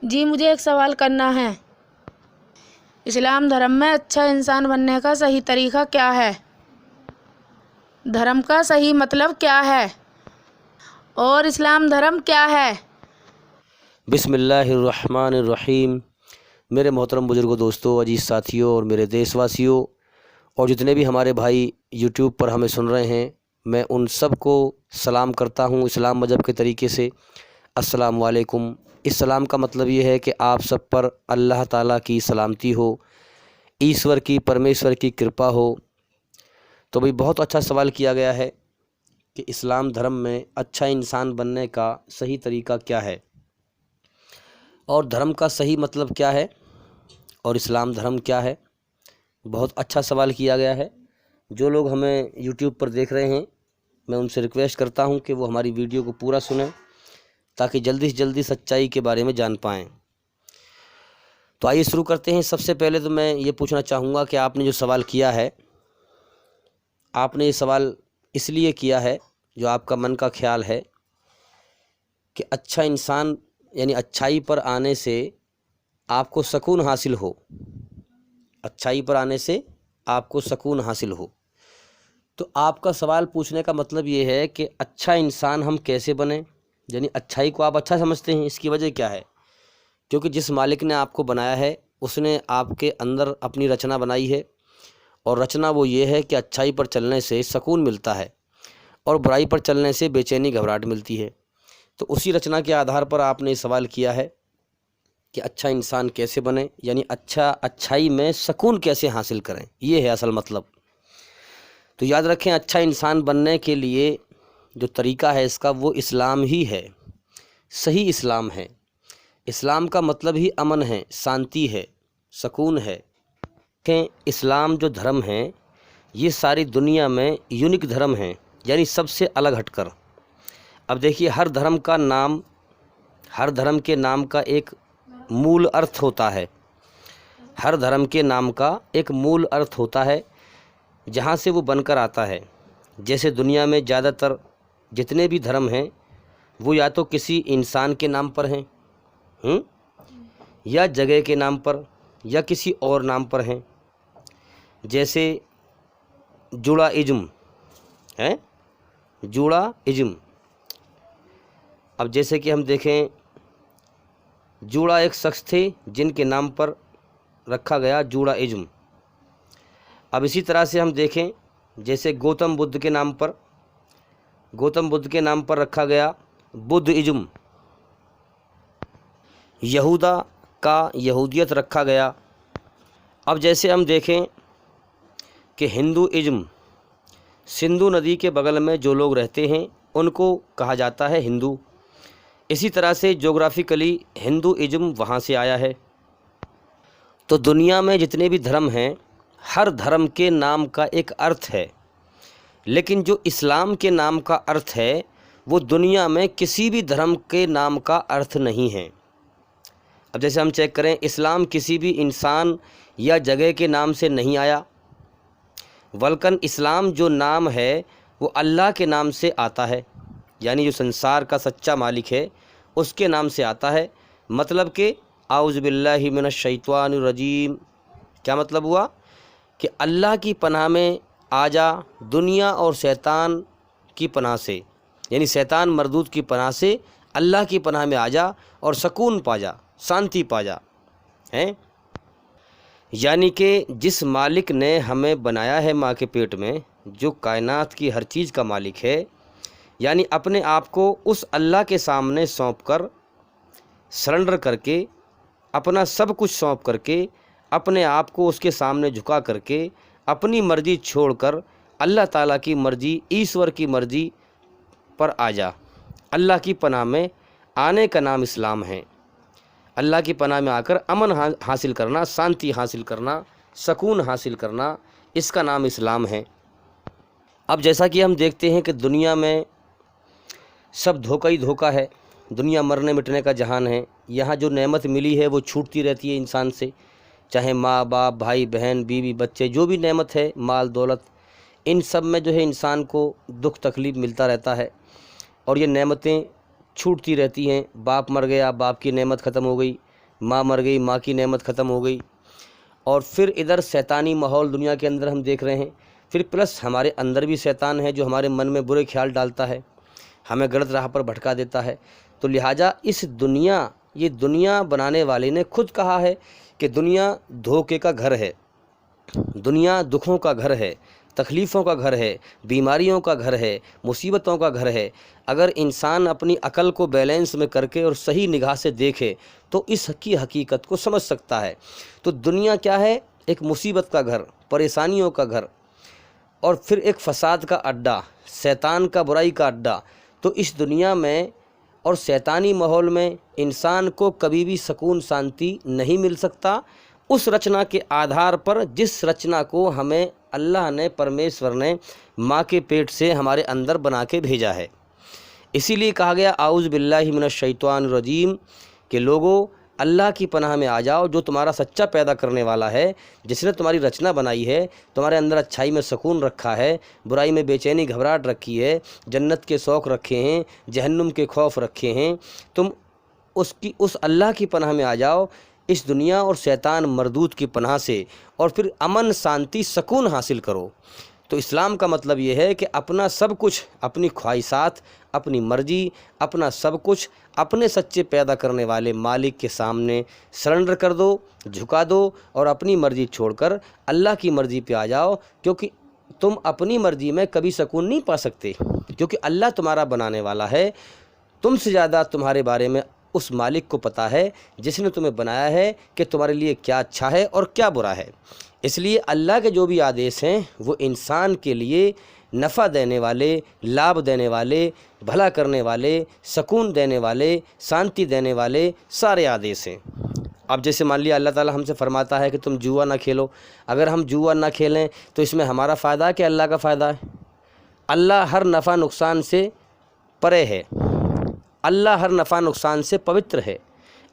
جی مجھے ایک سوال کرنا ہے۔ اسلام دھرم میں اچھا انسان بننے کا صحیح طریقہ کیا ہے؟ دھرم کا صحیح مطلب کیا ہے؟ اور اسلام دھرم کیا ہے؟ بسم اللہ الرحمن الرحیم۔ میرے محترم بزرگوں، دوستوں، عزیز ساتھیوں اور میرے دیش واسیوں اور جتنے بھی ہمارے بھائی یوٹیوب پر ہمیں سن رہے ہیں، میں ان سب کو سلام کرتا ہوں اسلام مذہب کے طریقے سے۔ السلام علیکم۔ اس سلام کا مطلب یہ ہے کہ آپ سب پر اللہ تعالیٰ کی سلامتی ہو، ایشور کی پرمیشور کی کرپا ہو۔ تو بھئی بہت اچھا سوال کیا گیا ہے کہ اسلام دھرم میں اچھا انسان بننے کا صحیح طریقہ کیا ہے، اور دھرم کا صحیح مطلب کیا ہے، اور اسلام دھرم کیا ہے۔ بہت اچھا سوال کیا گیا ہے۔ جو لوگ ہمیں یوٹیوب پر دیکھ رہے ہیں، میں ان سے ریکویسٹ کرتا ہوں کہ وہ ہماری ویڈیو کو پورا سنیں تاکہ جلدی سے جلدی سچائی کے بارے میں جان پائیں۔ تو آئیے شروع کرتے ہیں۔ سب سے پہلے تو میں یہ پوچھنا چاہوں گا کہ آپ نے جو سوال کیا ہے، آپ نے یہ سوال اس لیے کیا ہے، جو آپ کا من کا خیال ہے کہ اچھا انسان یعنی اچھائی پر آنے سے آپ کو سکون حاصل ہو، اچھائی پر آنے سے آپ کو سکون حاصل ہو۔ تو آپ کا سوال پوچھنے کا مطلب یہ ہے کہ اچھا انسان ہم کیسے بنیں، یعنی اچھائی کو آپ اچھا سمجھتے ہیں، اس کی وجہ کیا ہے؟ کیونکہ جس مالک نے آپ کو بنایا ہے اس نے آپ کے اندر اپنی رچنا بنائی ہے، اور رچنا وہ یہ ہے کہ اچھائی پر چلنے سے سکون ملتا ہے اور برائی پر چلنے سے بے چینی گھبراہٹ ملتی ہے۔ تو اسی رچنا کے آدھار پر آپ نے سوال کیا ہے کہ اچھا انسان کیسے بنے، یعنی اچھائی میں سکون کیسے حاصل کریں، یہ ہے اصل مطلب۔ تو یاد رکھیں، اچھا انسان بننے کے لیے جو طریقہ ہے اس کا، وہ اسلام ہی ہے، صحیح اسلام ہے۔ اسلام کا مطلب ہی امن ہے، شانتی ہے، سکون ہے۔ کہ اسلام جو دھرم ہے، یہ ساری دنیا میں یونیک دھرم ہیں، یعنی سب سے الگ ہٹ کر۔ اب دیکھیے، ہر دھرم کے نام کا ایک مول ارتھ ہوتا ہے، ہر دھرم کے نام کا ایک مول ارتھ ہوتا ہے جہاں سے وہ بن کر آتا ہے۔ جیسے دنیا میں زیادہ تر جتنے بھی دھرم ہیں، وہ یا تو کسی انسان کے نام پر ہیں، یا جگہ کے نام پر، یا کسی اور نام پر ہیں۔ جیسے جوڑاازم ہے، جوڑاازم۔ اب جیسے کہ ہم دیکھیں، جوڑا ایک شخص تھے جن کے نام پر رکھا گیا جوڑاازم۔ اب اسی طرح سے ہم دیکھیں، جیسے گوتم بدھ کے نام پر رکھا گیا بدھازم۔ یہودا کا یہودیت رکھا گیا۔ اب جیسے ہم دیکھیں کہ ہندوازم، سندھو ندی کے بغل میں جو لوگ رہتے ہیں ان کو کہا جاتا ہے ہندو۔ اسی طرح سے جغرافیکلی ہندوازم وہاں سے آیا ہے۔ تو دنیا میں جتنے بھی دھرم ہیں، ہر دھرم کے نام کا ایک ارتھ ہے، لیکن جو اسلام کے نام کا ارتھ ہے، وہ دنیا میں کسی بھی دھرم کے نام کا ارتھ نہیں ہے۔ اب جیسے ہم چیک کریں، اسلام کسی بھی انسان یا جگہ کے نام سے نہیں آیا، بلکہ اسلام جو نام ہے وہ اللہ کے نام سے آتا ہے، یعنی جو سنسار کا سچا مالک ہے اس کے نام سے آتا ہے۔ مطلب کہ اعوذ باللہ من الشیطان الرجیم، کیا مطلب ہوا؟ کہ اللہ کی پناہ میں آ جا دنیا اور شیطان کی پناہ سے، یعنی شیطان مردود کی پناہ سے اللہ کی پناہ میں آ جا اور سکون پا جا، شانتی پا جا ہیں۔ یعنی کہ جس مالک نے ہمیں بنایا ہے ماں کے پیٹ میں، جو کائنات کی ہر چیز کا مالک ہے، یعنی اپنے آپ کو اس اللہ کے سامنے سونپ کر، سرنڈر کر کے، اپنا سب کچھ سونپ کر کے، اپنے آپ کو اس کے سامنے جھکا کر کے، اپنی مرضی چھوڑ کر اللہ تعالیٰ کی مرضی، ایشور کی مرضی پر آ جا۔ اللہ کی پناہ میں آنے کا نام اسلام ہے۔ اللہ کی پناہ میں آ کر امن حاصل کرنا، شانتی حاصل کرنا، سکون حاصل کرنا، اس کا نام اسلام ہے۔ اب جیسا کہ ہم دیکھتے ہیں کہ دنیا میں سب دھوکہ ہی دھوکہ ہے، دنیا مرنے مٹنے کا جہان ہے۔ یہاں جو نعمت ملی ہے وہ چھوٹتی رہتی ہے انسان سے، چاہے ماں باپ، بھائی بہن، بیوی بچے، جو بھی نعمت ہے، مال دولت، ان سب میں جو ہے انسان کو دکھ تکلیف ملتا رہتا ہے، اور یہ نعمتیں چھوٹتی رہتی ہیں۔ باپ مر گیا، باپ کی نعمت ختم ہو گئی، ماں مر گئی، ماں کی نعمت ختم ہو گئی، اور پھر ادھر شیطانی ماحول دنیا کے اندر ہم دیکھ رہے ہیں، پھر پلس ہمارے اندر بھی شیطان ہے جو ہمارے من میں برے خیال ڈالتا ہے، ہمیں غلط راہ پر بھٹکا دیتا ہے۔ تو لہٰذا یہ دنیا بنانے والے نے خود کہا ہے کہ دنیا دھوکے کا گھر ہے، دنیا دکھوں کا گھر ہے، تکلیفوں کا گھر ہے، بیماریوں کا گھر ہے، مصیبتوں کا گھر ہے۔ اگر انسان اپنی عقل کو بیلنس میں کر کے اور صحیح نگاہ سے دیکھے تو اس کی حقیقت کو سمجھ سکتا ہے۔ تو دنیا کیا ہے؟ ایک مصیبت کا گھر، پریشانیوں کا گھر، اور پھر ایک فساد کا اڈا، شیطان کا برائی کا اڈا۔ تو اس دنیا میں اور شیطانی ماحول میں انسان کو کبھی بھی سکون شانتی نہیں مل سکتا، اس رچنا کے آدھار پر جس رچنا کو ہمیں اللہ نے، پرمیشور نے ماں کے پیٹ سے ہمارے اندر بنا کے بھیجا ہے۔ اسی لیے کہا گیا اعوذ باللہ من الشیطان الرجیم کہ لوگو اللہ کی پناہ میں آ جاؤ، جو تمہارا سچا پیدا کرنے والا ہے، جس نے تمہاری رچنا بنائی ہے، تمہارے اندر اچھائی میں سکون رکھا ہے، برائی میں بے چینی گھبراہٹ رکھی ہے، جنت کے شوق رکھے ہیں، جہنم کے خوف رکھے ہیں، تم اس اللہ کی پناہ میں آ جاؤ، اس دنیا اور شیطان مردود کی پناہ سے، اور پھر امن، شانتی، سکون حاصل کرو۔ تو اسلام کا مطلب یہ ہے کہ اپنا سب کچھ، اپنی خواہشات، اپنی مرضی، اپنا سب کچھ اپنے سچے پیدا کرنے والے مالک کے سامنے سرنڈر کر دو، جھکا دو، اور اپنی مرضی چھوڑ کر اللہ کی مرضی پہ آ جاؤ، کیونکہ تم اپنی مرضی میں کبھی سکون نہیں پا سکتے، کیونکہ اللہ تمہارا بنانے والا ہے۔ تم سے زیادہ تمہارے بارے میں اس مالک کو پتہ ہے جس نے تمہیں بنایا ہے کہ تمہارے لیے کیا اچھا ہے اور کیا برا ہے۔ اس لیے اللہ کے جو بھی آدیش ہیں وہ انسان کے لیے نفع دینے والے، لابھ دینے والے، بھلا کرنے والے، سکون دینے والے، شانتی دینے والے سارے آدیش ہیں۔ اب جیسے مان لیا اللہ تعالیٰ ہم سے فرماتا ہے کہ تم جوا نہ کھیلو، اگر ہم جوا نہ کھیلیں تو اس میں ہمارا فائدہ ہے کہ اللہ کا فائدہ ہے؟ اللہ ہر نفع نقصان سے پرے ہے، اللہ ہر نفع نقصان سے پوتر ہے،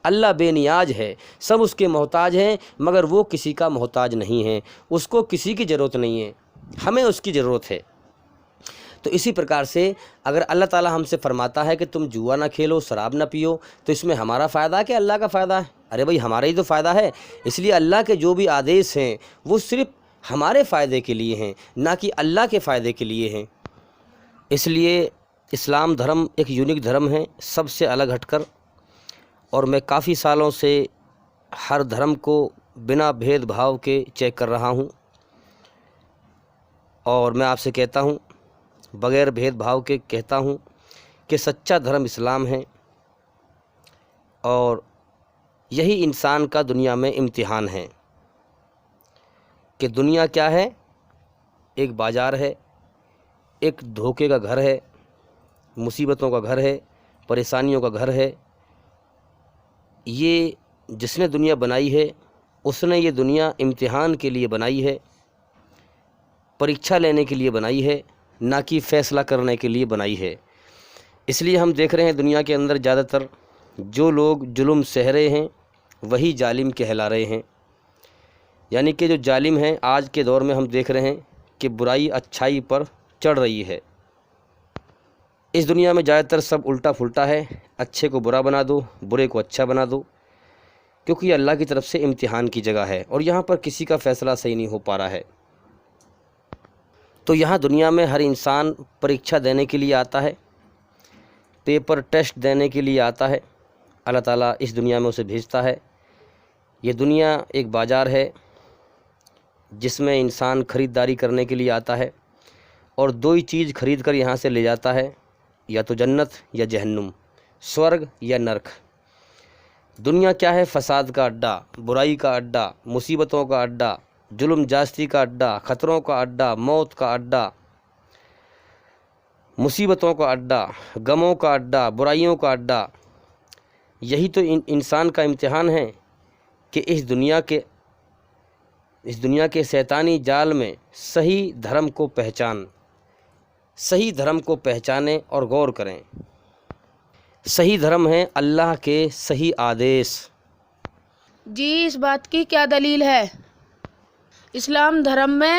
اللہ بے نیاز ہے، سب اس کے محتاج ہیں، مگر وہ کسی کا محتاج نہیں ہے، اس کو کسی کی ضرورت نہیں ہے، ہمیں اس کی ضرورت ہے۔ تو اسی پرکار سے اگر اللہ تعالیٰ ہم سے فرماتا ہے کہ تم جوا نہ کھیلو، شراب نہ پیو، تو اس میں ہمارا فائدہ ہے کہ اللہ کا فائدہ ہے؟ ارے بھائی ہمارا ہی تو فائدہ ہے۔ اس لیے اللہ کے جو بھی آدیش ہیں وہ صرف ہمارے فائدے کے لیے ہیں، نہ کہ اللہ کے فائدے کے لیے ہیں۔ اس لیے اسلام دھرم ایک یونیک دھرم ہے، سب سے الگ ہٹ کر، اور میں کافی سالوں سے ہر دھرم کو بنا بھید بھاؤ کے چیک کر رہا ہوں، اور میں آپ سے کہتا ہوں، بغیر بھید بھاؤ کے کہتا ہوں کہ سچا دھرم اسلام ہے، اور یہی انسان کا دنیا میں امتحان ہے کہ دنیا کیا ہے؟ ایک بازار ہے، ایک دھوکے کا گھر ہے، مصیبتوں کا گھر ہے، پریشانیوں کا گھر ہے۔ یہ جس نے دنیا بنائی ہے اس نے یہ دنیا امتحان کے لیے بنائی ہے، پریکشا لینے کے لیے بنائی ہے، نہ کہ فیصلہ کرنے کے لیے بنائی ہے۔ اس لیے ہم دیکھ رہے ہیں دنیا کے اندر زیادہ تر جو لوگ ظلم سہ رہے ہیں وہی ظالم کہلا رہے ہیں، یعنی کہ جو ظالم ہیں آج کے دور میں ہم دیکھ رہے ہیں کہ برائی اچھائی پر چڑھ رہی ہے۔ اس دنیا میں زیادہ تر سب الٹا پھلٹا ہے، اچھے کو برا بنا دو، برے کو اچھا بنا دو، کیونکہ یہ اللہ کی طرف سے امتحان کی جگہ ہے، اور یہاں پر کسی کا فیصلہ صحیح نہیں ہو پا رہا ہے۔ تو یہاں دنیا میں ہر انسان پریکشا دینے کے لیے آتا ہے، پیپر ٹیسٹ دینے کے لیے آتا ہے، اللہ تعالیٰ اس دنیا میں اسے بھیجتا ہے۔ یہ دنیا ایک بازار ہے جس میں انسان خریداری کرنے کے لیے آتا ہے، اور دو ہی چیز خرید کر یہاں سے لے جاتا ہے، یا تو جنت یا جہنم، سورگ یا نرک۔ دنیا کیا ہے؟ فساد کا اڈا، برائی کا اڈا، مصیبتوں کا اڈا، ظلم جاستی کا اڈا، خطروں کا اڈا، موت کا اڈا، مصیبتوں کا اڈا، غموں کا اڈا، برائیوں کا اڈا۔ یہی تو انسان کا امتحان ہے کہ اس دنیا کے شیطانی جال میں صحیح دھرم کو پہچانیں اور غور کریں۔ صحیح دھرم ہے اللہ کے صحیح آدیش۔ جی اس بات کی کیا دلیل ہے؟ اسلام دھرم میں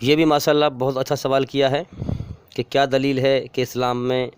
یہ بھی ماشاءاللہ بہت اچھا سوال کیا ہے کہ کیا دلیل ہے کہ اسلام میں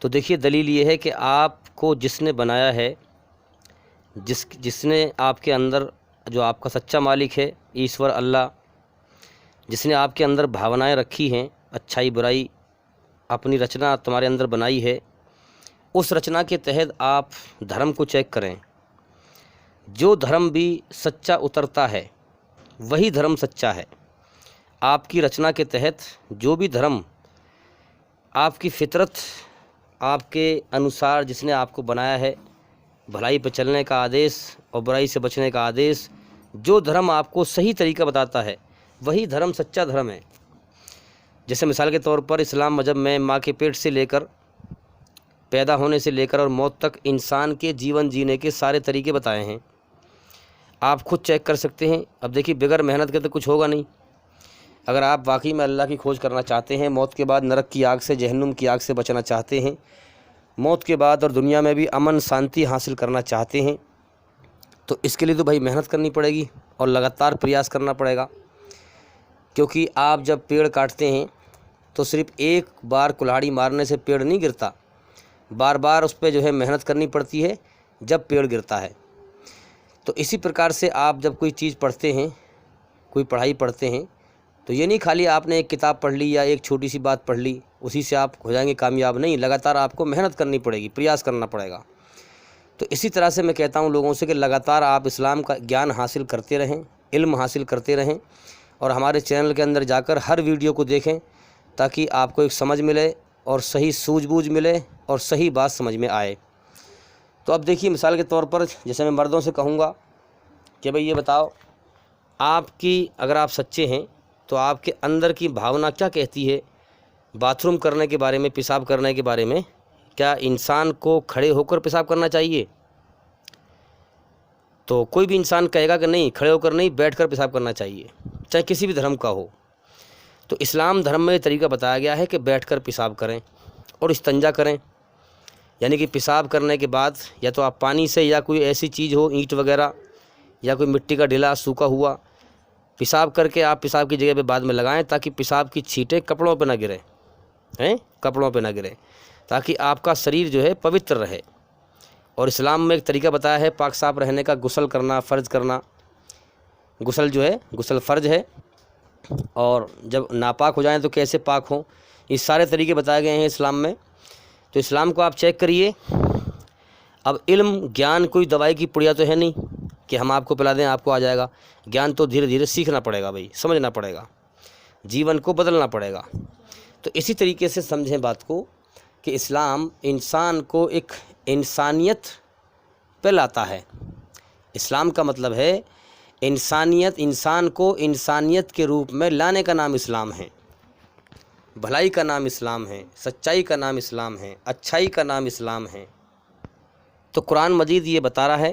تو دیکھیے دلیل یہ ہے کہ آپ کو جس نے بنایا ہے، جس نے آپ کے اندر، جو آپ کا سچا مالک ہے ایشور اللہ، جس نے آپ کے اندر بھاونائیں رکھی ہیں، اچھائی برائی، اپنی رچنا تمہارے اندر بنائی ہے، اس رچنا کے تحت آپ دھرم کو چیک کریں۔ جو دھرم بھی سچا اترتا ہے وہی دھرم سچا ہے۔ آپ کی رچنا کے تحت جو بھی دھرم، آپ کی فطرت، آپ کے انوسار جس نے آپ کو بنایا ہے، بھلائی پہ چلنے کا آدیش اور برائی سے بچنے کا آدیش، جو دھرم آپ کو صحیح طریقہ بتاتا ہے وہی دھرم سچا دھرم ہے۔ جیسے مثال کے طور پر اسلام مذہب میں ماں کے پیٹ سے لے کر، پیدا ہونے سے لے کر اور موت تک انسان کے جیون جینے کے سارے طریقے بتائے ہیں۔ آپ خود چیک کر سکتے ہیں۔ اب دیکھیے بغیر محنت کے تو کچھ ہوگا نہیں۔ اگر آپ واقعی میں اللہ کی کھوج کرنا چاہتے ہیں، موت کے بعد نرک کی آگ سے، جہنم کی آگ سے بچنا چاہتے ہیں، موت کے بعد اور دنیا میں بھی امن شانتی حاصل کرنا چاہتے ہیں، تو اس کے لیے تو بھائی محنت کرنی پڑے گی اور لگاتار پریاس کرنا پڑے گا۔ کیونکہ آپ جب پیڑ کاٹتے ہیں تو صرف ایک بار کلہاڑی مارنے سے پیڑ نہیں گرتا، بار بار اس پہ جو ہے محنت کرنی پڑتی ہے جب پیڑ گرتا ہے۔ تو اسی پرکار سے آپ جب کوئی چیز پڑھتے ہیں، کوئی پڑھائی پڑھتے ہیں، تو یہ نہیں خالی آپ نے ایک کتاب پڑھ لی یا ایک چھوٹی سی بات پڑھ لی اسی سے آپ ہو جائیں گے کامیاب، نہیں، لگاتار آپ کو محنت کرنی پڑے گی، پریاس کرنا پڑے گا۔ تو اسی طرح سے میں کہتا ہوں لوگوں سے کہ لگاتار آپ اسلام کا گیان حاصل کرتے رہیں، علم حاصل کرتے رہیں، اور ہمارے چینل کے اندر جا کر ہر ویڈیو کو دیکھیں تاکہ آپ کو ایک سمجھ ملے اور صحیح سوجھ بوجھ ملے اور صحیح بات سمجھ میں آئے۔ تو اب دیکھیے مثال کے طور پر جیسے میں مردوں سے کہوں گا کہ بھئی یہ بتاؤ، آپ کی اگر آپ سچے ہیں تو آپ کے اندر کی بھاونا کیا کہتی ہے باتھ روم کرنے کے بارے میں، پیشاب کرنے کے بارے میں؟ کیا انسان کو کھڑے ہو کر پیشاب کرنا چاہیے؟ تو کوئی بھی انسان کہے گا کہ نہیں، کھڑے ہو کر نہیں، بیٹھ کر پیشاب کرنا چاہیے، چاہے کسی بھی دھرم کا ہو۔ تو اسلام دھرم میں یہ طریقہ بتایا گیا ہے کہ بیٹھ کر پیشاب کریں اور استنجا کریں، یعنی کہ پیشاب کرنے کے بعد یا تو آپ پانی سے یا کوئی ایسی چیز ہو، اینٹ وغیرہ یا کوئی مٹی کا ڈھیلا سوکھا ہوا، پیشاب کر کے آپ پیشاب کی جگہ پہ بعد میں لگائیں تاکہ پیشاب کی چھینٹیں کپڑوں پہ نہ گریں، کپڑوں پہ نہ گریں، تاکہ آپ کا شریر جو ہے پوتر رہے۔ اور اسلام میں ایک طریقہ بتایا ہے پاک صاف رہنے کا، غسل کرنا، فرض کرنا، غسل جو ہے غسل فرض ہے، اور جب ناپاک ہو جائیں تو کیسے پاک ہوں، یہ سارے طریقے بتائے گئے ہیں اسلام میں۔ تو اسلام کو آپ چیک کریے۔ اب علم گیان کوئی دوائی کی پڑیا تو ہے نہیں کہ ہم آپ کو پلا دیں آپ کو آ جائے گا، گیان تو دھیرے دھیرے سیکھنا پڑے گا بھائی، سمجھنا پڑے گا، جیون کو بدلنا پڑے گا۔ تو اسی طریقے سے سمجھیں بات کو کہ اسلام انسان کو ایک انسانیت پہ لاتا ہے۔ اسلام کا مطلب ہے انسانیت، انسان کو انسانیت کے روپ میں لانے کا نام اسلام ہے، بھلائی کا نام اسلام ہے، سچائی کا نام اسلام ہے، اچھائی کا نام اسلام ہے۔ تو قرآن مجید یہ بتا رہا ہے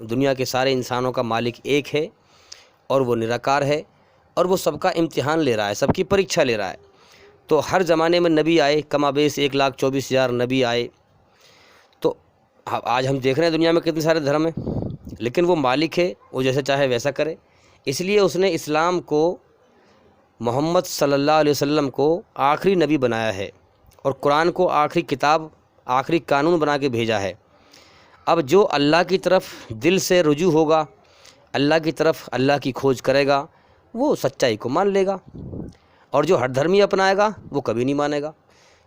دنیا کے سارے انسانوں کا مالک ایک ہے، اور وہ نراکار ہے، اور وہ سب کا امتحان لے رہا ہے، سب کی پریکشا لے رہا ہے۔ تو ہر زمانے میں نبی آئے، کم بیش 1,24,000 نبی آئے۔ تو آج ہم دیکھ رہے ہیں دنیا میں کتنے سارے دھرم ہیں، لیکن وہ مالک ہے، وہ جیسا چاہے ویسا کرے۔ اس لیے اس نے اسلام کو، محمد صلی اللہ علیہ وسلم کو آخری نبی بنایا ہے، اور قرآن کو آخری کتاب، آخری قانون بنا کے بھیجا ہے۔ اب جو اللہ کی طرف دل سے رجوع ہوگا، اللہ کی طرف اللہ کی کھوج کرے گا، وہ سچائی کو مان لے گا، اور جو ہٹ دھرمی اپنائے گا وہ کبھی نہیں مانے گا۔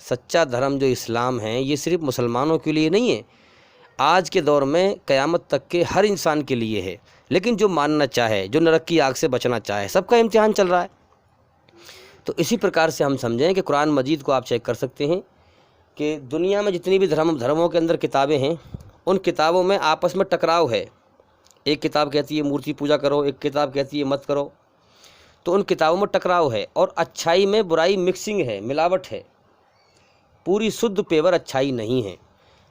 سچا دھرم جو اسلام ہے، یہ صرف مسلمانوں کے لیے نہیں ہے، آج کے دور میں قیامت تک کے ہر انسان کے لیے ہے۔ لیکن جو ماننا چاہے، جو نرک کی آگ سے بچنا چاہے، سب کا امتحان چل رہا ہے۔ تو اسی پرکار سے ہم سمجھیں کہ قرآن مجید کو آپ چیک کر سکتے ہیں کہ دنیا میں جتنی بھی دھرموں کے اندر کتابیں ہیں، ان کتابوں میں آپس میں ٹکراؤ ہے۔ ایک کتاب کہتی ہے مورتی پوجا کرو، ایک کتاب کہتی ہے مت کرو۔ تو ان کتابوں میں ٹکراؤ ہے، اور اچھائی میں برائی مکسنگ ہے، ملاوٹ ہے، پوری سدھ پیور اچھائی نہیں ہے۔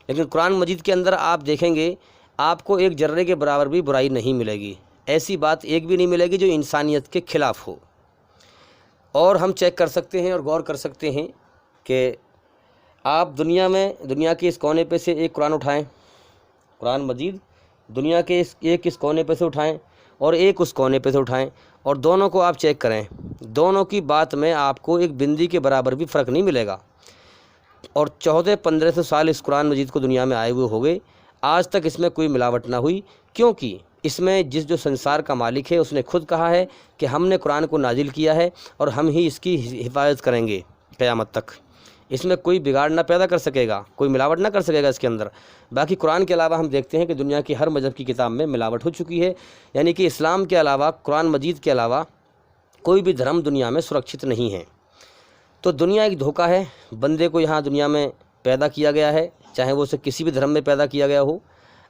لیکن قرآن مجید کے اندر آپ دیکھیں گے آپ کو ایک ذرے کے برابر بھی برائی نہیں ملے گی، ایسی بات ایک بھی نہیں ملے گی جو انسانیت کے خلاف ہو۔ اور ہم چیک کر سکتے ہیں اور غور کر سکتے ہیں کہ آپ دنیا کے اس کونے پہ سے ایک قرآن اٹھائیں، قرآن مجید دنیا کے ایک اس کونے پہ سے اٹھائیں اور ایک اس کونے پہ سے اٹھائیں اور دونوں کو آپ چیک کریں، دونوں کی بات میں آپ کو ایک بندی کے برابر بھی فرق نہیں ملے گا۔ اور 1400-1500 سال اس قرآن مجید کو دنیا میں آئے ہوئے ہو گئے، آج تک اس میں کوئی ملاوٹ نہ ہوئی، کیونکہ اس میں جو سنسار کا مالک ہے اس نے خود کہا ہے کہ ہم نے قرآن کو نازل کیا ہے اور ہم ہی اس کی حفاظت کریں گے قیامت تک۔ اس میں کوئی بگاڑ نہ پیدا کر سکے گا، کوئی ملاوٹ نہ کر سکے گا اس کے اندر۔ باقی قرآن کے علاوہ ہم دیکھتے ہیں کہ دنیا کی ہر مذہب کی کتاب میں ملاوٹ ہو چکی ہے، یعنی کہ اسلام کے علاوہ، قرآن مجید کے علاوہ کوئی بھی دھرم دنیا میں سرکشت نہیں ہے۔ تو دنیا ایک دھوکہ ہے، بندے کو یہاں دنیا میں پیدا کیا گیا ہے، چاہے وہ اسے کسی بھی دھرم میں پیدا کیا گیا ہو،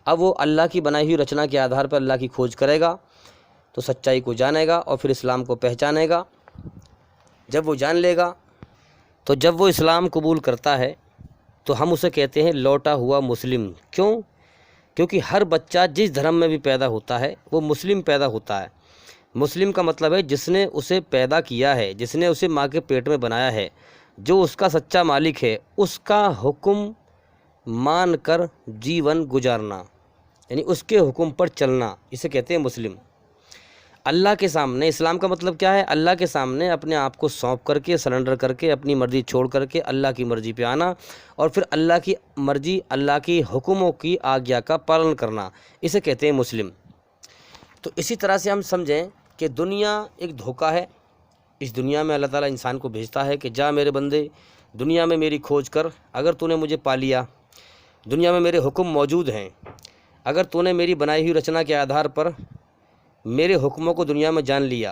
اب وہ اللہ کی بنائی ہوئی رچنا کے آدھار پر اللہ کی کھوج کرے گا تو سچائی کو جانے گا اور پھر اسلام کو پہچانے گا۔ جب وہ جان لے گا تو جب وہ اسلام قبول کرتا ہے تو ہم اسے کہتے ہیں لوٹا ہوا مسلم۔ کیوں؟ کیونکہ ہر بچہ جس دھرم میں بھی پیدا ہوتا ہے وہ مسلم پیدا ہوتا ہے۔ مسلم کا مطلب ہے جس نے اسے پیدا کیا ہے، جس نے اسے ماں کے پیٹ میں بنایا ہے، جو اس کا سچا مالک ہے، اس کا حکم مان کر جیون گزارنا، یعنی اس کے حکم پر چلنا، اسے کہتے ہیں مسلم۔ اللہ کے سامنے، اسلام کا مطلب کیا ہے؟ اللہ کے سامنے اپنے آپ کو سونپ کر کے، سرنڈر کر کے، اپنی مرضی چھوڑ کر کے اللہ کی مرضی پہ آنا اور پھر اللہ کی مرضی، اللہ کی حکموں کی آگیا کا پالن کرنا، اسے کہتے ہیں مسلم۔ تو اسی طرح سے ہم سمجھیں کہ دنیا ایک دھوکہ ہے۔ اس دنیا میں اللہ تعالیٰ انسان کو بھیجتا ہے کہ جا میرے بندے، دنیا میں میری کھوج کر، اگر تو نے مجھے پا لیا، دنیا میں میرے حکم موجود ہیں، اگر تو نے میری بنائی ہوئی رچنا کے آدھار پر میرے حکموں کو دنیا میں جان لیا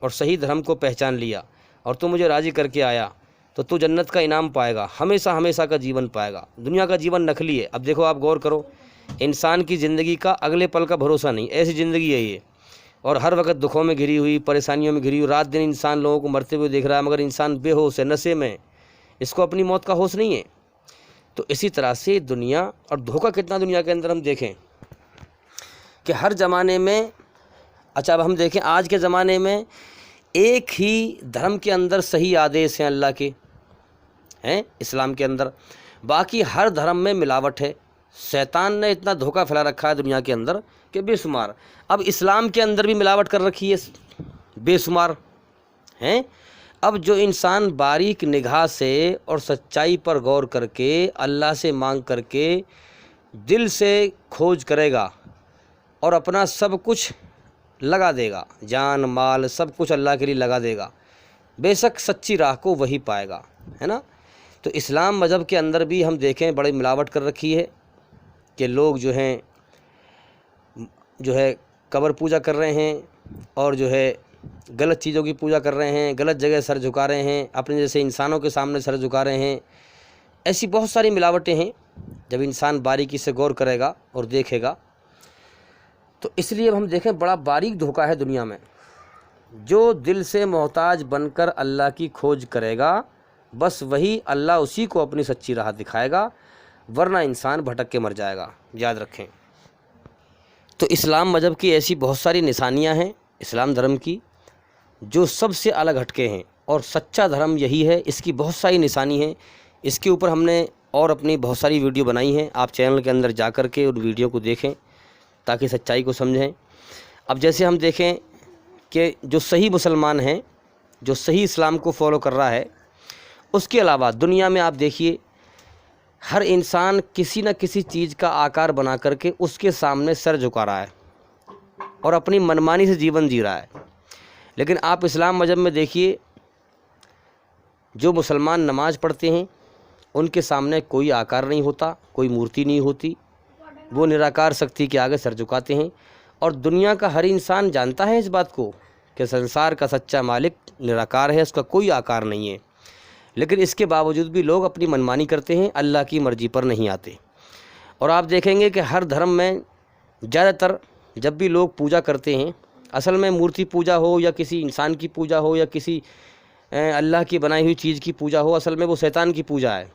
اور صحیح دھرم کو پہچان لیا اور تو مجھے راضی کر کے آیا تو تو جنت کا انعام پائے گا، ہمیشہ ہمیشہ کا جیون پائے گا۔ دنیا کا جیون نقلی ہے۔ اب دیکھو، آپ غور کرو، انسان کی زندگی کا اگلے پل کا بھروسہ نہیں، ایسی زندگی ہے یہ، اور ہر وقت دکھوں میں گھری ہوئی، پریشانیوں میں گھری ہوئی، رات دن انسان لوگوں کو مرتے ہوئے دیکھ رہا ہے، مگر انسان بے ہوش ہے، نشے میں، اس کو اپنی موت کا ہوش نہیں ہے۔ تو اسی طرح سے دنیا، اور دھوکہ کتنا دنیا کے اندر ہم دیکھیں کہ ہر زمانے میں، اچھا اب ہم دیکھیں آج کے زمانے میں ایک ہی دھرم کے اندر صحیح آدیش ہیں اللہ کے، ہیں اسلام کے اندر، باقی ہر دھرم میں ملاوٹ ہے۔ شیطان نے اتنا دھوکہ پھیلا رکھا ہے دنیا کے اندر کہ بے شمار۔ اب اسلام کے اندر بھی ملاوٹ کر رکھی ہے بے شمار، ہیں۔ اب جو انسان باریک نگاہ سے اور سچائی پر غور کر کے، اللہ سے مانگ کر کے، دل سے کھوج کرے گا اور اپنا سب کچھ لگا دے گا، جان مال سب کچھ اللہ کے لیے لگا دے گا، بے شک سچی راہ کو وہی پائے گا، ہے نا۔ تو اسلام مذہب کے اندر بھی ہم دیکھیں بڑی ملاوٹ کر رکھی ہے کہ لوگ جو ہے قبر پوجا کر رہے ہیں اور جو ہے غلط چیزوں کی پوجا کر رہے ہیں، غلط جگہ سر جھکا رہے ہیں، اپنے جیسے انسانوں کے سامنے سر جھکا رہے ہیں۔ ایسی بہت ساری ملاوٹیں ہیں، جب انسان باریکی سے غور کرے گا اور دیکھے گا تو اس لیے ہم دیکھیں بڑا باریک دھوکہ ہے دنیا میں۔ جو دل سے محتاج بن کر اللہ کی کھوج کرے گا، بس وہی اللہ اسی کو اپنی سچی راہ دکھائے گا، ورنہ انسان بھٹک کے مر جائے گا، یاد رکھیں۔ تو اسلام مذہب کی ایسی بہت ساری نشانیاں ہیں اسلام دھرم کی جو سب سے الگ ہٹکے ہیں، اور سچا دھرم یہی ہے۔ اس کی بہت ساری نشانی ہیں، اس کے اوپر ہم نے اور اپنی بہت ساری ویڈیو بنائی ہیں، آپ چینل کے اندر جا کر کے ان ویڈیو کو دیکھیں تاکہ سچائی کو سمجھیں۔ اب جیسے ہم دیکھیں کہ جو صحیح مسلمان ہیں، جو صحیح اسلام کو فالو کر رہا ہے، اس کے علاوہ دنیا میں آپ دیکھیے ہر انسان کسی نہ کسی چیز کا آکار بنا کر کے اس کے سامنے سر جھکا رہا ہے اور اپنی منمانی سے جیون جی رہا ہے۔ لیکن آپ اسلام مذہب میں دیکھیے جو مسلمان نماز پڑھتے ہیں ان کے سامنے کوئی آکار نہیں ہوتا، کوئی مورتی نہیں ہوتی، وہ نراکار شکتی کے آگے سر جھکاتے ہیں۔ اور دنیا کا ہر انسان جانتا ہے اس بات کو کہ سنسار کا سچا مالک نراکار ہے، اس کا کوئی آکار نہیں ہے، لیکن اس کے باوجود بھی لوگ اپنی منمانی کرتے ہیں، اللہ کی مرضی پر نہیں آتے۔ اور آپ دیکھیں گے کہ ہر دھرم میں زیادہ تر جب بھی لوگ پوجا کرتے ہیں، اصل میں مورتی پوجا ہو یا کسی انسان کی پوجا ہو یا کسی اللہ کی بنائی ہوئی چیز کی پوجا ہو، اصل میں وہ شیطان کی پوجا ہے۔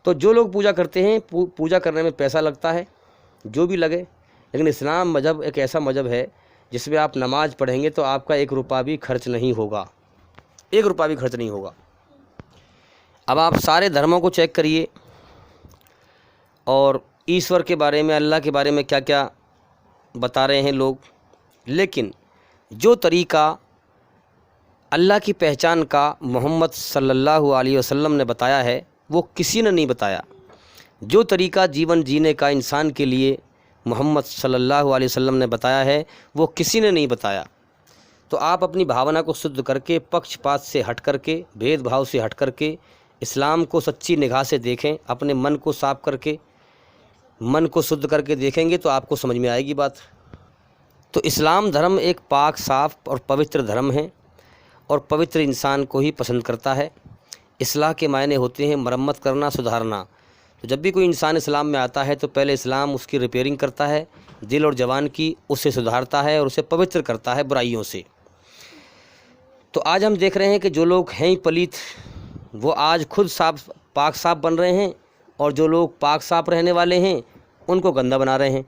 تو جو لوگ پوجا کرتے ہیں، پوجا کرنے میں پیسہ لگتا ہے، جو بھی لگے، لیکن اسلام مذہب ایک ایسا مذہب ہے جس میں آپ نماز پڑھیں گے تو آپ کا 1 روپیہ بھی خرچ نہیں ہوگا، 1 روپیہ بھی خرچ نہیں ہوگا۔ اب آپ سارے دھرموں کو چیک کریے اور ایشور کے بارے میں، اللہ کے بارے میں کیا کیا بتا رہے ہیں لوگ، لیکن جو طریقہ اللہ کی پہچان کا محمد صلی اللہ علیہ وسلم نے بتایا ہے وہ کسی نے نہیں بتایا۔ جو طریقہ جیون جینے کا انسان کے لیے محمد صلی اللہ علیہ وسلم نے بتایا ہے وہ کسی نے نہیں بتایا۔ تو آپ اپنی بھاونا کو شدھ کر کے، پکش پات سے ہٹ کر کے، بھید بھاؤ سے ہٹ کر کے اسلام کو سچی نگاہ سے دیکھیں، اپنے من کو صاف کر کے، من کو شدھ کر کے دیکھیں گے تو آپ کو سمجھ میں آئے گی بات۔ تو اسلام دھرم ایک پاک صاف اور پوتر دھرم ہے، اور پوتر انسان کو ہی پسند کرتا ہے۔ اصلاح کے معنی ہوتے ہیں مرمت کرنا، سدھارنا۔ تو جب بھی کوئی انسان اسلام میں آتا ہے تو پہلے اسلام اس کی ریپیئرنگ کرتا ہے، دل اور زبان کی، اسے سدھارتا ہے اور اسے پوتر کرتا ہے برائیوں سے۔ تو آج ہم دیکھ رہے ہیں کہ جو لوگ ہیں ہی پلیت وہ آج خود صاف پاک صاف بن رہے ہیں، اور جو لوگ پاک صاف رہنے والے ہیں ان کو گندہ بنا رہے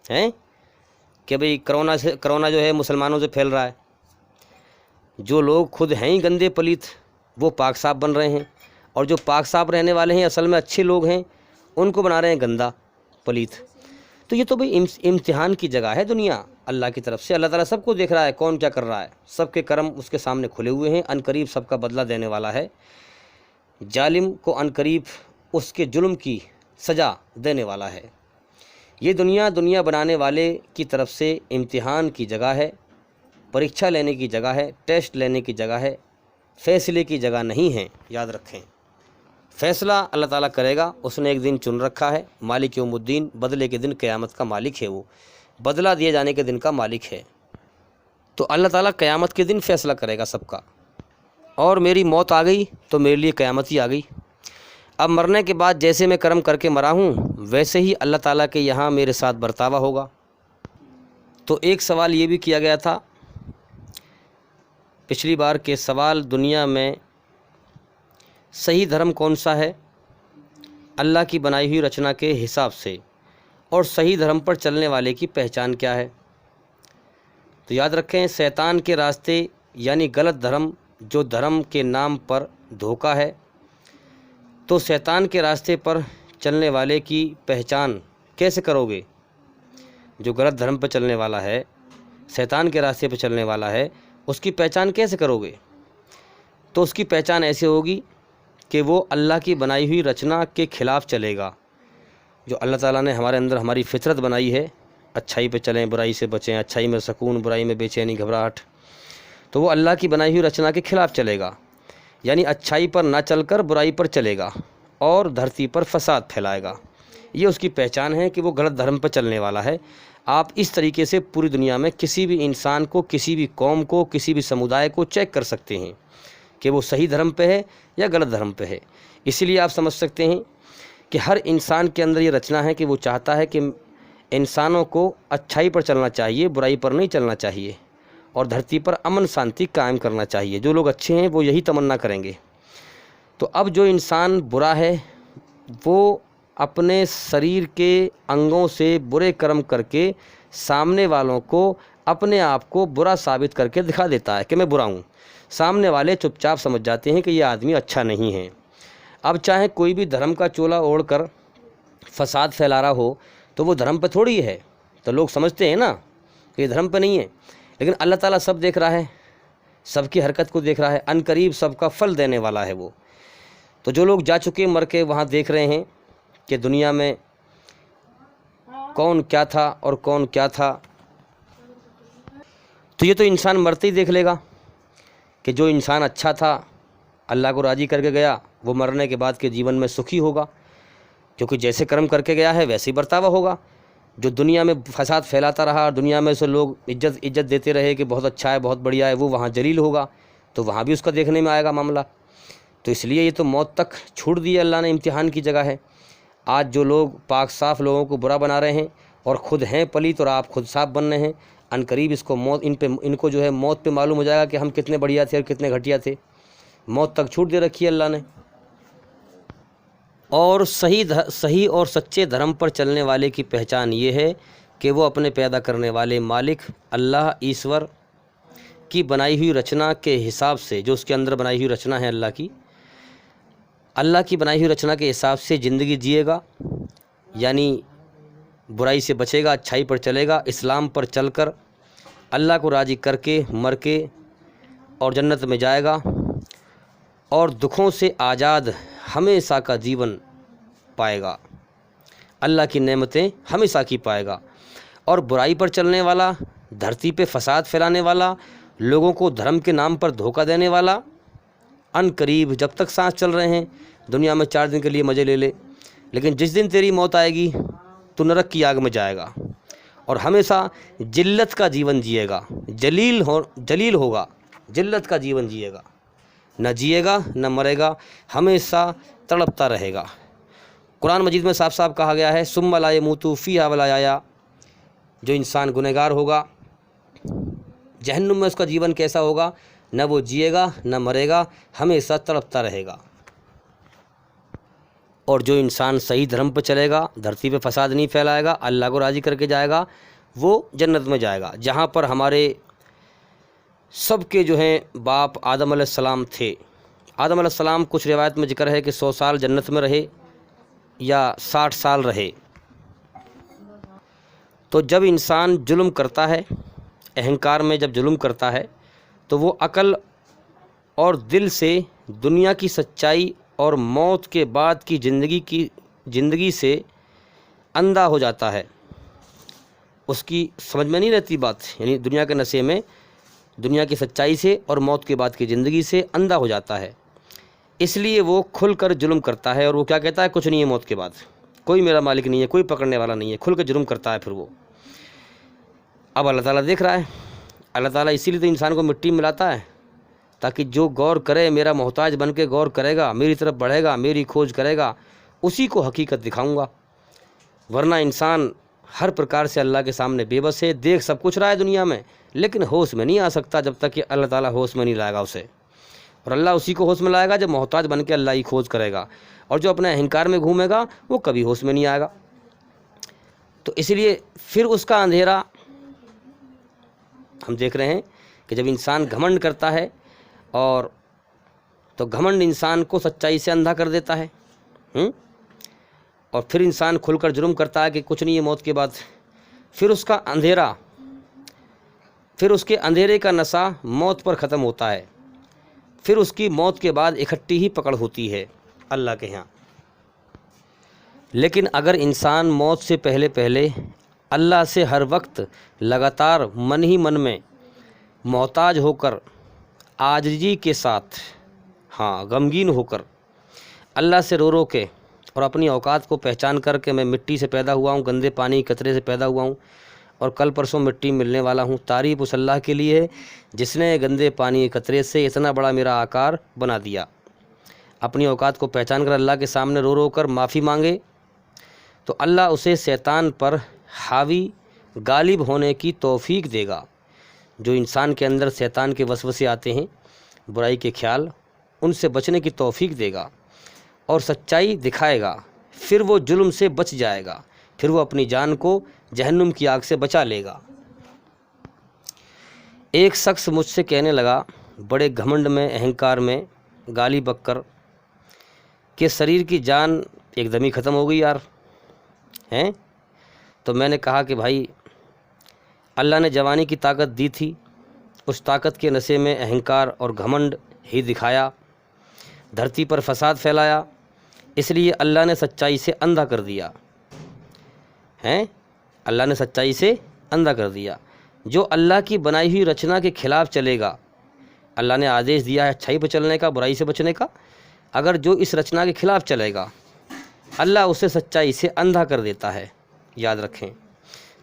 ہیں کہ بھئی کرونا جو ہے مسلمانوں سے پھیل رہا ہے۔ جو لوگ خود ہیں ہی گندے پلیت وہ پاک صاف بن رہے ہیں، اور جو پاک صاف رہنے والے ہیں اصل میں اچھے لوگ ہیں ان کو بنا رہے ہیں گندہ پلیت۔ تو یہ تو بھئی امتحان کی جگہ ہے دنیا اللہ کی طرف سے۔ اللہ تعالیٰ سب کو دیکھ رہا ہے کون کیا کر رہا ہے، سب کے کرم اس کے سامنے کھلے ہوئے ہیں، عنقریب سب کا بدلہ دینے والا ہے۔ ظالم کو عنقریب اس کے جرم کی سزا دینے والا ہے۔ یہ دنیا بنانے والے کی طرف سے امتحان کی جگہ ہے، پریکشا لینے کی جگہ ہے، ٹیسٹ لینے کی جگہ ہے، فیصلے کی جگہ نہیں ہے۔ یاد رکھیں، فیصلہ اللہ تعالیٰ کرے گا، اس نے ایک دن چن رکھا ہے، مالک یوم الدین، بدلے کے دن، قیامت کا مالک ہے، وہ بدلہ دیے جانے کے دن کا مالک ہے۔ تو اللہ تعالیٰ قیامت کے دن فیصلہ کرے گا سب کا۔ اور میری موت آ گئی تو میرے لیے قیامت ہی آ گئی۔ اب مرنے کے بعد جیسے میں کرم کر کے مرا ہوں ویسے ہی اللہ تعالیٰ کے یہاں میرے ساتھ برتاوا ہوگا۔ تو ایک سوال یہ بھی کیا گیا تھا پچھلی بار کے سوال، دنیا میں صحیح دھرم کون سا ہے اللہ کی بنائی ہوئی رچنا کے حساب سے، اور صحیح دھرم پر چلنے والے کی پہچان کیا ہے؟ تو یاد رکھیں، شیطان کے راستے یعنی غلط دھرم، جو دھرم کے نام پر دھوکہ ہے، تو شیطان کے راستے پر چلنے والے کی پہچان کیسے کرو گے؟ جو غلط دھرم پر چلنے والا ہے، شیطان کے راستے پر چلنے والا ہے، اس کی پہچان کیسے کرو گے؟ تو اس کی پہچان ایسے ہوگی کہ وہ اللہ کی بنائی ہوئی رچنا کے خلاف چلے گا۔ جو اللہ تعالیٰ نے ہمارے اندر ہماری فطرت بنائی ہے، اچھائی پہ چلیں، برائی سے بچیں، اچھائی میں سکون، برائی میں بے چینی، گھبراہٹ، تو وہ اللہ کی بنائی ہوئی رچنا کے خلاف چلے گا، یعنی اچھائی پر نہ چل کر برائی پر چلے گا اور دھرتی پر فساد پھیلائے گا۔ یہ اس کی پہچان ہے کہ وہ غلط دھرم پر چلنے والا ہے۔ آپ اس طریقے سے پوری دنیا میں کسی بھی انسان کو، کسی بھی قوم کو، کسی بھی سمودائے کو چیک کر سکتے ہیں کہ وہ صحیح دھرم پہ ہے یا غلط دھرم پہ ہے۔ اسی لیے آپ سمجھ سکتے ہیں کہ ہر انسان کے اندر یہ رچنا ہے کہ وہ چاہتا ہے کہ انسانوں کو اچھائی پر چلنا چاہیے، برائی پر نہیں چلنا چاہیے، اور دھرتی پر امن شانتی قائم کرنا چاہیے۔ جو لوگ اچھے ہیں وہ یہی تمنا کریں گے۔ تو اب جو انسان برا ہے وہ اپنے شریر کے انگوں سے برے کرم کر کے سامنے والوں کو اپنے آپ کو برا ثابت کر کے دکھا دیتا ہے کہ میں برا ہوں۔ سامنے والے چپ چاپ سمجھ جاتے ہیں کہ یہ آدمی اچھا نہیں ہے۔ اب چاہے کوئی بھی دھرم کا چولا اوڑھ کر فساد پھیلا رہا ہو تو وہ دھرم پہ تھوڑی ہے، تو لوگ سمجھتے ہیں نا کہ یہ دھرم پہ نہیں ہے، لیکن اللہ تعالیٰ سب دیکھ رہا ہے، سب کی حرکت کو دیکھ رہا ہے، عنقریب سب کا پھل دینے والا ہے وہ۔ تو جو لوگ جا چکے مر کے وہاں دیکھ رہے ہیں کہ دنیا میں کون کیا تھا اور کون کیا تھا، تو یہ تو انسان مرتے ہی دیکھ لے گا کہ جو انسان اچھا تھا، اللہ کو راضی کر کے گیا، وہ مرنے کے بعد کے جیون میں سکھی ہوگا، کیونکہ جیسے کرم کر کے گیا ہے ویسے ہی برتاوا ہوگا۔ جو دنیا میں فساد پھیلاتا رہا اور دنیا میں سے لوگ عزت دیتے رہے کہ بہت اچھا ہے، بہت بڑھیا ہے، وہ وہاں ذلیل ہوگا، تو وہاں بھی اس کا دیکھنے میں آئے گا معاملہ۔ تو اس لیے یہ تو موت تک چھوڑ دی اللہ نے، امتحان کی جگہ ہے۔ آج جو لوگ پاک صاف لوگوں کو برا بنا رہے ہیں اور خود ہیں پلیت اور آپ خود صاف بن رہے ہیں، عنقریب اس کو موت ان کو جو ہے موت پہ معلوم ہو جائے گا کہ ہم کتنے بڑھیا تھے اور کتنے گھٹیا تھے۔ موت تک چھوٹ دے رکھی ہے اللہ نے۔ اور صحیح اور سچے دھرم پر چلنے والے کی پہچان یہ ہے کہ وہ اپنے پیدا کرنے والے مالک اللہ ایشور کی بنائی ہوئی رچنا کے حساب سے، جو اس کے اندر بنائی ہوئی رچنا ہے اللہ کی بنائی ہوئی رچنا کے حساب سے زندگی جیے گا، یعنی برائی سے بچے گا، اچھائی پر چلے گا، اسلام پر چل کر اللہ کو راضی کر کے مر کے اور جنت میں جائے گا، اور دکھوں سے آزاد ہمیشہ کا جیون پائے گا، اللہ کی نعمتیں ہمیشہ کی پائے گا۔ اور برائی پر چلنے والا، دھرتی پہ فساد پھیلانے والا، لوگوں کو دھرم کے نام پر دھوکہ دینے والا، ان قریب جب تک سانس چل رہے ہیں دنیا میں 4 دن کے لیے مزے لے لے، لیکن جس دن تیری موت آئے گی تو نرک کی آگ میں جائے گا اور ہمیشہ ذلت کا جیون جیے گا، جلیل ہوگا، ذلت کا جیون جیے گا، نہ جیے گا نہ مرے گا، ہمیشہ تڑپتا رہے گا۔ قرآن مجید میں صاف صاف کہا گیا ہے ثم لا یموت فیہا ولا یحیا، جو انسان گنہگار ہوگا جہنم میں اس کا جیون کیسا ہوگا، نہ وہ جیے گا نہ مرے گا، ہمیشہ تڑپتا رہے گا۔ اور جو انسان صحیح دھرم پہ چلے گا، دھرتی پہ فساد نہیں پھیلائے گا، اللہ کو راضی کر کے جائے گا، وہ جنت میں جائے گا، جہاں پر ہمارے سب کے جو ہیں باپ آدم علیہ السلام تھے۔ آدم علیہ السلام کچھ روایت میں ذکر ہے کہ 100 سال جنت میں رہے یا 60 سال رہے۔ تو جب انسان ظلم کرتا ہے، اہنکار میں جب ظلم کرتا ہے تو وہ عقل اور دل سے دنیا کی سچائی اور موت کے بعد کی زندگی سے اندھا ہو جاتا ہے، اس کی سمجھ میں نہیں رہتی بات، یعنی دنیا کے نشے میں دنیا کی سچائی سے اور موت کے بعد کی زندگی سے اندھا ہو جاتا ہے، اس لیے وہ کھل کر ظلم کرتا ہے، اور وہ کیا کہتا ہے کچھ نہیں ہے موت کے بعد، کوئی میرا مالک نہیں ہے، کوئی پکڑنے والا نہیں ہے، کھل کر ظلم کرتا ہے پھر وہ۔ اب اللہ تعالیٰ دیکھ رہا ہے، اللہ تعالیٰ اسی لیے تو انسان کو مٹی میں لاتا ہے تاکہ جو غور کرے، میرا محتاج بن کے غور کرے گا، میری طرف بڑھے گا، میری کھوج کرے گا، اسی کو حقیقت دکھاؤں گا۔ ورنہ انسان ہر پرکار سے اللہ کے سامنے بے بس ہے، دیکھ سب کچھ رہا ہے دنیا میں، لیکن ہوش میں نہیں آ سکتا جب تک کہ اللہ تعالیٰ ہوش میں نہیں لائے گا اسے، اور اللہ اسی کو ہوش میں لائے گا جب محتاج بن کے اللہ ہی کھوج کرے گا، اور جو اپنے اہنکار میں گھومے گا وہ کبھی ہوش میں نہیں آئے گا۔ تو اس لیے پھر اس کا اندھیرا ہم دیکھ رہے ہیں کہ جب انسان گھمنڈ کرتا ہے، اور تو گھمنڈ انسان کو سچائی سے اندھا کر دیتا ہے، اور پھر انسان کھل کر جرم کرتا ہے کہ کچھ نہیں ہے موت کے بعد، پھر اس کا اندھیرا، پھر اس کے اندھیرے کا نشہ موت پر ختم ہوتا ہے، پھر اس کی موت کے بعد اکٹھی ہی پکڑ ہوتی ہے اللہ کے ہاں۔ لیکن اگر انسان موت سے پہلے اللہ سے ہر وقت لگاتار من ہی من میں محتاج ہو کر، عاجزی کے ساتھ، غمگین ہو کر، اللہ سے رو کے اور اپنی اوقات کو پہچان کر کے میں مٹی سے پیدا ہوا ہوں، گندے پانی قطرے سے پیدا ہوا ہوں، اور کل پرسوں مٹی ملنے والا ہوں، تعریف اس اللہ کے لیے ہے جس نے گندے پانی قطرے سے اتنا بڑا میرا آکار بنا دیا۔ اپنی اوقات کو پہچان کر اللہ کے سامنے رو کر معافی مانگے تو اللہ اسے شیطان پر حاوی غالب ہونے کی توفیق دے گا۔ جو انسان کے اندر شیطان کے وسوسے آتے ہیں، برائی کے خیال، ان سے بچنے کی توفیق دے گا اور سچائی دکھائے گا، پھر وہ ظلم سے بچ جائے گا، پھر وہ اپنی جان کو جہنم کی آگ سے بچا لے گا۔ ایک شخص مجھ سے کہنے لگا بڑے گھمنڈ میں، اہنکار میں، گالی بک کر کہ شریر کی جان ایک دم ہی ختم ہو گئی یار ہیں۔ تو میں نے کہا کہ بھائی اللہ نے جوانی کی طاقت دی تھی، اس طاقت کے نشے میں اہنکار اور گھمنڈ ہی دکھایا، دھرتی پر فساد پھیلایا، اس لیے اللہ نے سچائی سے اندھا کر دیا ہیں، اللہ نے سچائی سے اندھا کر دیا۔ جو اللہ کی بنائی ہوئی رچنا کے خلاف چلے گا، اللہ نے آدیش دیا ہے اچھائی پہ چلنے کا، برائی سے بچنے کا، اگر جو اس رچنا کے خلاف چلے گا اللہ اسے سچائی سے اندھا کر دیتا ہے، یاد رکھیں۔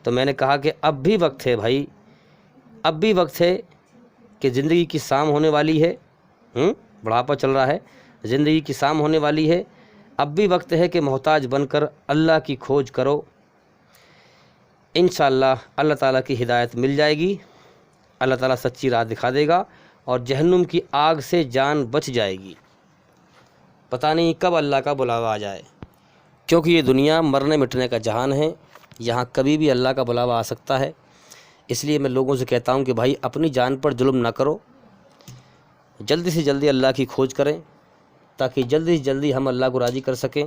تو میں نے کہا کہ اب بھی وقت ہے بھائی، اب بھی وقت ہے کہ زندگی کی شام ہونے والی ہے، بڑھاپا چل رہا ہے، زندگی کی شام ہونے والی ہے، اب بھی وقت ہے کہ محتاج بن کر اللہ کی کھوج کرو، انشاءاللہ اللہ تعالیٰ کی ہدایت مل جائے گی، اللہ تعالیٰ سچی راہ دکھا دے گا اور جہنم کی آگ سے جان بچ جائے گی۔ پتہ نہیں کب اللہ کا بلاوا آ جائے، کیونکہ یہ دنیا مرنے مٹنے کا جہان ہے، یہاں کبھی بھی اللہ کا بلاوا آ سکتا ہے۔ اس لیے میں لوگوں سے کہتا ہوں کہ بھائی اپنی جان پر ظلم نہ کرو، جلدی سے جلدی اللہ کی کھوج کریں تاکہ جلدی سے جلدی ہم اللہ کو راضی کر سکیں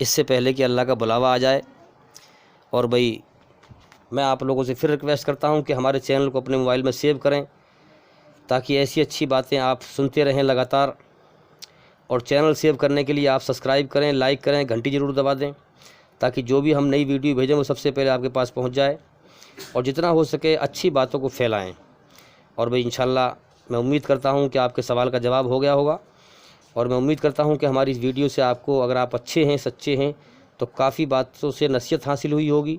اس سے پہلے کہ اللہ کا بلاوا آ جائے۔ اور بھائی میں آپ لوگوں سے پھر ریکویسٹ کرتا ہوں کہ ہمارے چینل کو اپنے موبائل میں سیو کریں تاکہ ایسی اچھی باتیں آپ سنتے رہیں لگاتار۔ اور چینل سیو کرنے کے لیے آپ سبسکرائب کریں، لائک کریں، گھنٹی ضرور دبا دیں تاکہ جو بھی ہم نئی ویڈیو بھیجیں وہ سب سے پہلے آپ کے پاس پہنچ جائے، اور جتنا ہو سکے اچھی باتوں کو پھیلائیں۔ اور بھائی انشاءاللہ میں امید کرتا ہوں کہ آپ کے سوال کا جواب ہو گیا ہوگا، اور میں امید کرتا ہوں کہ ہماری اس ویڈیو سے آپ کو، اگر آپ اچھے ہیں، سچے ہیں، تو کافی باتوں سے نصیحت حاصل ہوئی ہوگی،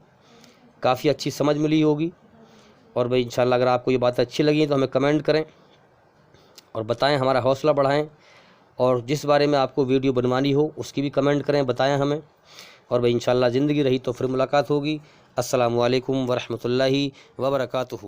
کافی اچھی سمجھ ملی ہوگی۔ اور بھائی انشاءاللہ اگر آپ کو یہ باتیں اچھی لگیں تو ہمیں کمنٹ کریں اور بتائیں، ہمارا حوصلہ بڑھائیں، اور جس بارے میں آپ کو ویڈیو بنوانی ہو اس کی بھی کمنٹ کریں، بتائیں ہمیں۔ اور بھائی انشاءاللہ زندگی رہی تو پھر ملاقات ہوگی۔ السلام علیکم ورحمۃ اللہ وبرکاتہ۔